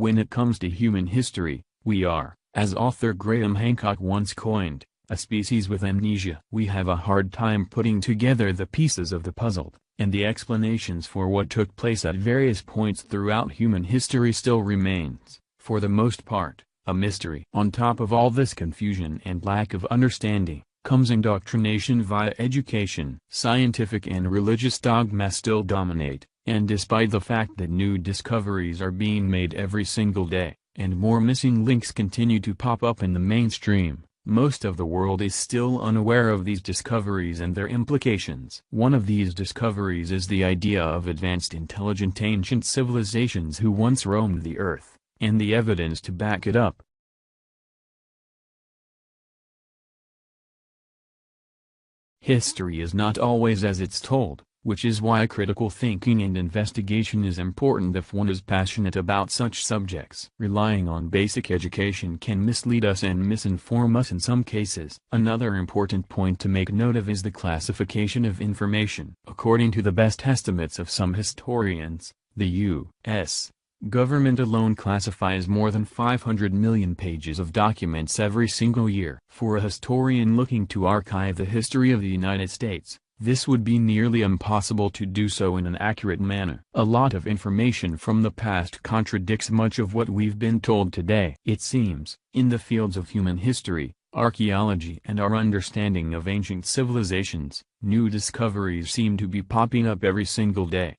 When it comes to human history, we are, as author Graham Hancock once coined, a species with amnesia. We have a hard time putting together the pieces of the puzzle, and the explanations for what took place at various points throughout human history still remains, for the most part, a mystery. On top of all this confusion and lack of understanding, comes indoctrination via education. Scientific and religious dogma still dominate, and despite the fact that new discoveries are being made every single day, and more missing links continue to pop up in the mainstream, most of the world is still unaware of these discoveries and their implications. One of these discoveries is the idea of advanced intelligent ancient civilizations who once roamed the earth, and the evidence to back it up. History is not always as it's told, which is why critical thinking and investigation is important if one is passionate about such subjects. Relying on basic education can mislead us and misinform us in some cases. Another important point to make note of is the classification of information. According to the best estimates of some historians, the U.S. government alone classifies more than 500 million pages of documents every single year. For a historian looking to archive the history of the United States, this would be nearly impossible to do so in an accurate manner. A lot of information from the past contradicts much of what we've been told today. It seems, in the fields of human history, archaeology and our understanding of ancient civilizations, new discoveries seem to be popping up every single day.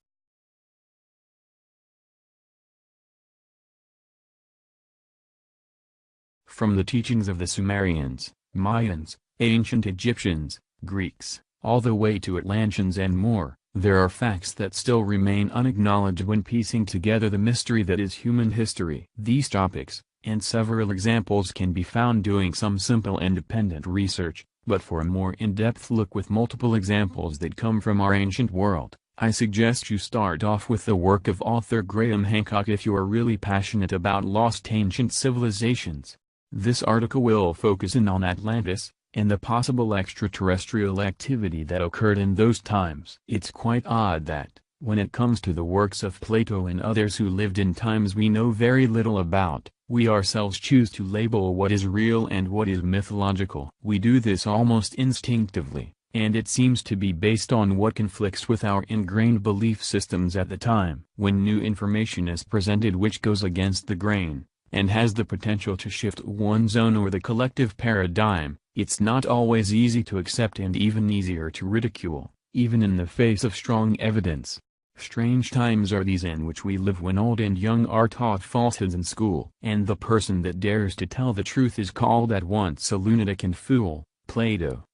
From the teachings of the Sumerians, Mayans, ancient Egyptians, Greeks, all the way to Atlanteans and more, there are facts that still remain unacknowledged when piecing together the mystery that is human history. These topics, and several examples can be found doing some simple independent research, but for a more in-depth look with multiple examples that come from our ancient world, I suggest you start off with the work of author Graham Hancock if you are really passionate about lost ancient civilizations. This article will focus in on Atlantis, and the possible extraterrestrial activity that occurred in those times. It's quite odd that, when it comes to the works of Plato and others who lived in times we know very little about, we ourselves choose to label what is real and what is mythological. We do this almost instinctively, and it seems to be based on what conflicts with our ingrained belief systems at the time. When new information is presented which goes against the grain, and has the potential to shift one's own or the collective paradigm, it's not always easy to accept and even easier to ridicule, even in the face of strong evidence. Strange times are these in which we live when old and young are taught falsehoods in school. And the person that dares to tell the truth is called at once a lunatic and fool. Plato,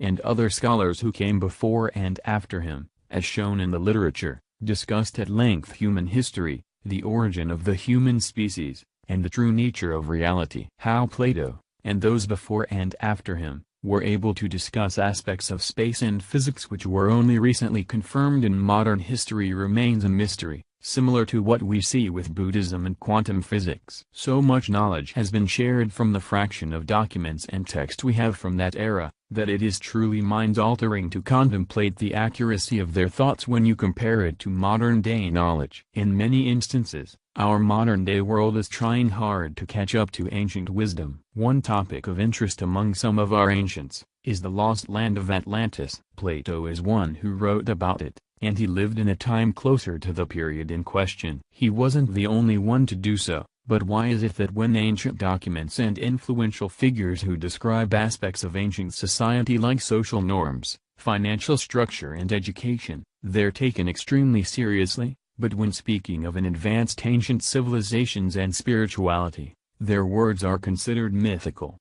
and other scholars who came before and after him, as shown in the literature, discussed at length human history, the origin of the human species, and the true nature of reality. How Plato, and those before and after him, were able to discuss aspects of space and physics which were only recently confirmed in modern history remains a mystery, similar to what we see with Buddhism and quantum physics. So much knowledge has been shared from the fraction of documents and text we have from that era, that it is truly mind-altering to contemplate the accuracy of their thoughts when you compare it to modern-day knowledge. In many instances, our modern-day world is trying hard to catch up to ancient wisdom. One topic of interest among some of our ancients is the lost land of Atlantis. Plato is one who wrote about it, and he lived in a time closer to the period in question. He wasn't the only one to do so, but why is it that when ancient documents and influential figures who describe aspects of ancient society like social norms, financial structure and education, they're taken extremely seriously, but when speaking of an advanced ancient civilizations and spirituality, their words are considered mythical?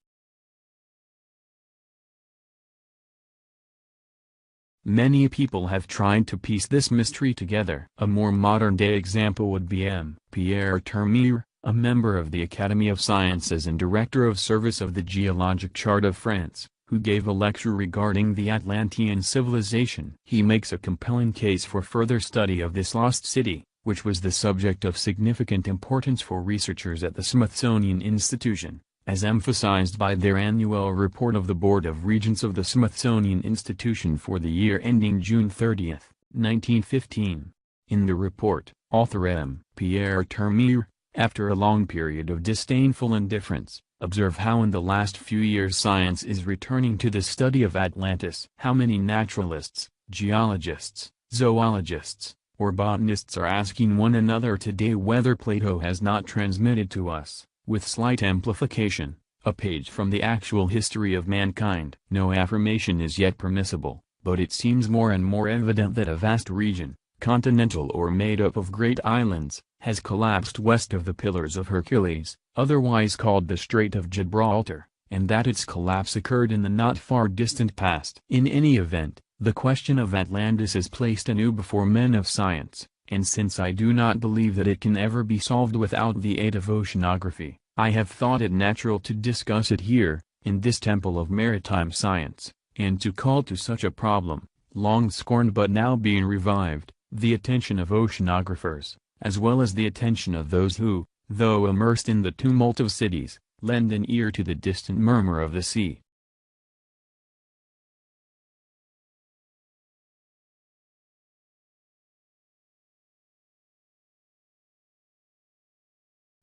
Many people have tried to piece this mystery together. A more modern-day example would be Pierre Tamir, a member of the Academy of Sciences and director of service of the Geologic Chart of France, who gave a lecture regarding the Atlantean civilization. He makes a compelling case for further study of this lost city, which was the subject of significant importance for researchers at the Smithsonian Institution, as emphasized by their annual report of the Board of Regents of the Smithsonian Institution for the year ending June 30, 1915. In the report, author Pierre Tamir After a long period of disdainful indifference, observe how in the last few years science is returning to the study of Atlantis. How many naturalists, geologists, zoologists, or botanists are asking one another today whether Plato has not transmitted to us, with slight amplification, a page from the actual history of mankind. No affirmation is yet permissible, but it seems more and more evident that a vast region, continental or made up of great islands, has collapsed west of the Pillars of Hercules, otherwise called the Strait of Gibraltar, and that its collapse occurred in the not far distant past. In any event, the question of Atlantis is placed anew before men of science, and since I do not believe that it can ever be solved without the aid of oceanography, I have thought it natural to discuss it here, in this temple of maritime science, and to call to such a problem, long scorned but now being revived, the attention of oceanographers, as well as the attention of those who, though immersed in the tumult of cities, lend an ear to the distant murmur of the sea.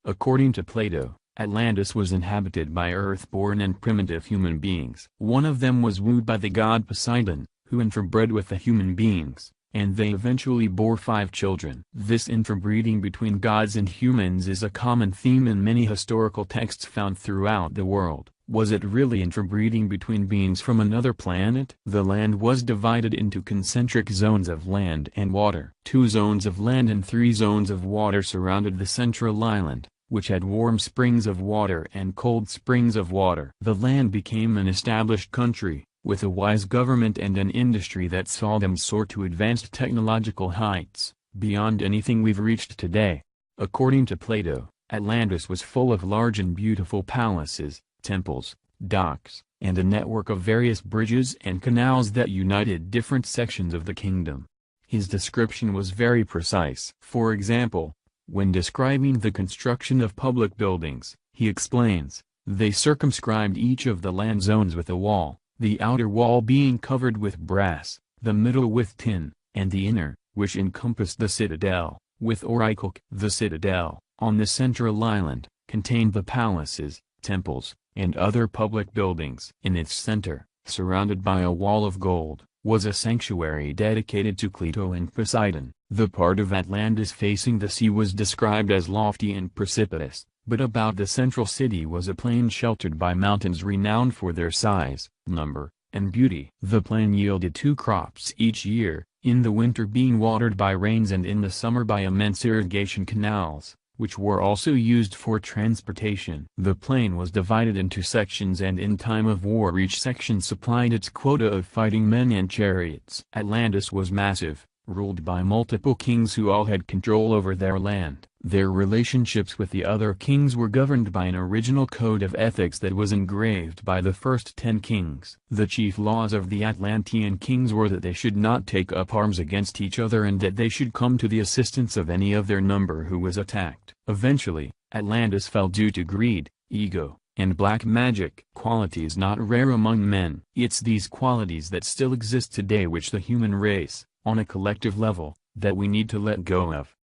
According to Plato, Atlantis was inhabited by earth-born and primitive human beings. One of them was wooed by the god Poseidon, who interbred with the human beings, and they eventually bore 5 children. This interbreeding between gods and humans is a common theme in many historical texts found throughout the world. Was it really interbreeding between beings from another planet? The land was divided into concentric zones of land and water. 2 zones of land and 3 zones of water surrounded the central island, which had warm springs of water and cold springs of water. The land became an established country, with a wise government and an industry that saw them soar to advanced technological heights, beyond anything we've reached today. According to Plato, Atlantis was full of large and beautiful palaces, temples, docks, and a network of various bridges and canals that united different sections of the kingdom. His description was very precise. For example, when describing the construction of public buildings, he explains, they circumscribed each of the land zones with a wall, the outer wall being covered with brass, the middle with tin, and the inner, which encompassed the citadel, with aurichalk. The citadel, on the central island, contained the palaces, temples, and other public buildings. In its center, surrounded by a wall of gold, was a sanctuary dedicated to Cleito and Poseidon. The part of Atlantis facing the sea was described as lofty and precipitous, but about the central city was a plain sheltered by mountains renowned for their size, number, and beauty. The plain yielded 2 crops each year, in the winter being watered by rains and in the summer by immense irrigation canals, which were also used for transportation. The plain was divided into sections, and in time of war each section supplied its quota of fighting men and chariots. Atlantis was massive, ruled by multiple kings who all had control over their land. Their relationships with the other kings were governed by an original code of ethics that was engraved by the first 10 kings. The chief laws of the Atlantean kings were that they should not take up arms against each other and that they should come to the assistance of any of their number who was attacked. Eventually, Atlantis fell due to greed, ego, and black magic. Qualities not rare among men. It's these qualities that still exist today which the human race, on a collective level, that we need to let go of.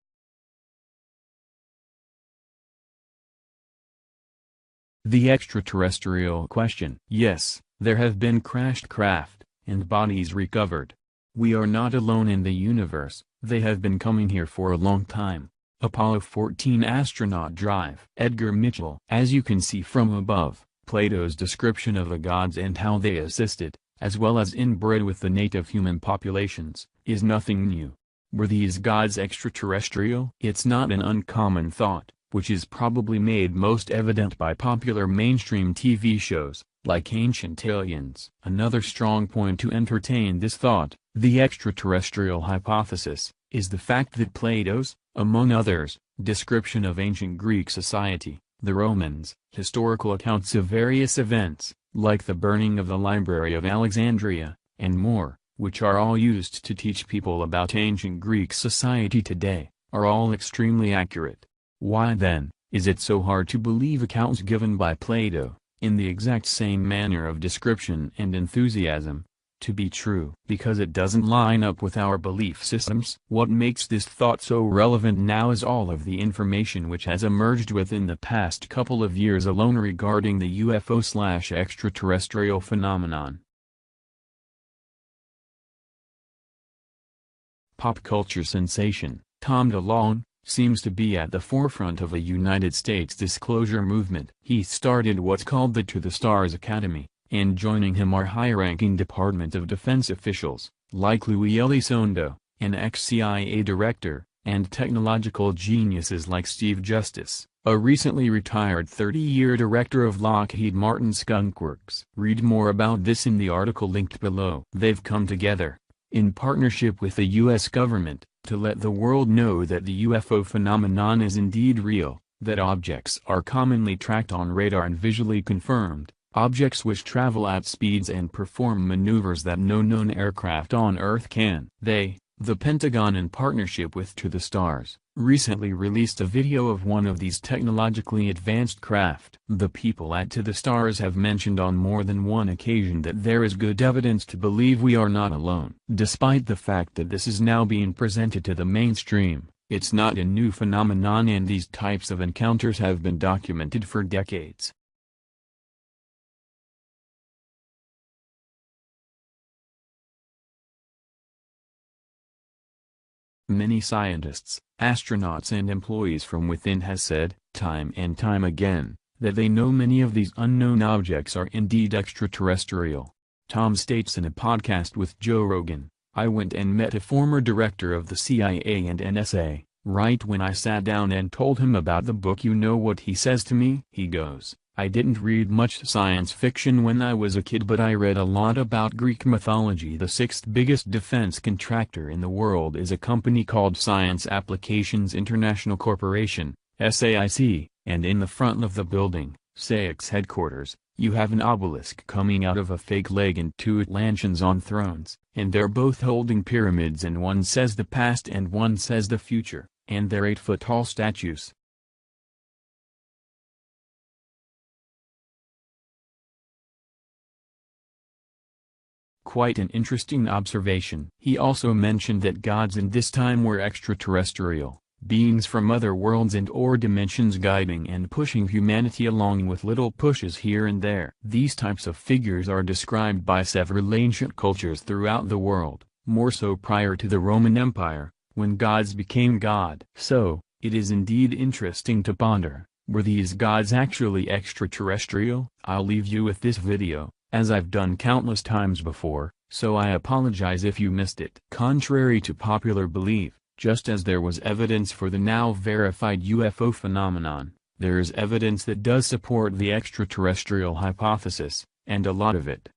The extraterrestrial question. Yes, there have been crashed craft, and bodies recovered. We are not alone in the universe, they have been coming here for a long time. Apollo 14 astronaut drive. Edgar Mitchell. As you can see from above, Plato's description of the gods and how they assisted, as well as inbred with the native human populations, is nothing new. Were these gods extraterrestrial? It's not an uncommon thought, which is probably made most evident by popular mainstream TV shows, like Ancient Aliens. Another strong point to entertain this thought, the extraterrestrial hypothesis, is the fact that Plato's, among others, description of ancient Greek society, the Romans, historical accounts of various events, like the burning of the Library of Alexandria, and more, which are all used to teach people about ancient Greek society today, are all extremely accurate. Why then, is it so hard to believe accounts given by Plato, in the exact same manner of description and enthusiasm, to be true because it doesn't line up with our belief systems. What makes this thought so relevant now is all of the information which has emerged within the past couple of years alone regarding the UFO/extraterrestrial phenomenon. Pop culture sensation Tom DeLonge seems to be at the forefront of a United States disclosure movement. He started what's called the To the Stars Academy, and joining him are high-ranking Department of Defense officials, like Louis Elizondo, an ex-CIA director, and technological geniuses like Steve Justice, a recently retired 30-year director of Lockheed Martin Skunk Works. Read more about this in the article linked below. They've come together, in partnership with the U.S. government, to let the world know that the UFO phenomenon is indeed real, that objects are commonly tracked on radar and visually confirmed, objects which travel at speeds and perform maneuvers that no known aircraft on Earth can. They, the Pentagon in partnership with To the Stars, recently released a video of one of these technologically advanced craft. The people at To the Stars have mentioned on more than one occasion that there is good evidence to believe we are not alone. Despite the fact that this is now being presented to the mainstream, it's not a new phenomenon and these types of encounters have been documented for decades. Many scientists, astronauts and employees from within has said, time and time again, that they know many of these unknown objects are indeed extraterrestrial. Tom states in a podcast with Joe Rogan, "I went and met a former director of the CIA and NSA, right when I sat down and told him about the book. You know what he says to me? He goes, I didn't read much science fiction when I was a kid, but I read a lot about Greek mythology. The sixth biggest defense contractor in the world is a company called Science Applications International Corporation, SAIC, and in the front of the building, SAIC's headquarters, you have an obelisk coming out of a fake leg and two Atlanteans on thrones, and they're both holding pyramids, and one says the past and one says the future, and they're 8-foot-tall statues." Quite an interesting observation. He also mentioned that gods in this time were extraterrestrial, beings from other worlds and or dimensions guiding and pushing humanity along with little pushes here and there. These types of figures are described by several ancient cultures throughout the world, more so prior to the Roman Empire, when gods became God. So, it is indeed interesting to ponder, were these gods actually extraterrestrial? I'll leave you with this video, as I've done countless times before, so I apologize if you missed it. Contrary to popular belief, just as there was evidence for the now verified UFO phenomenon, there is evidence that does support the extraterrestrial hypothesis, and a lot of it,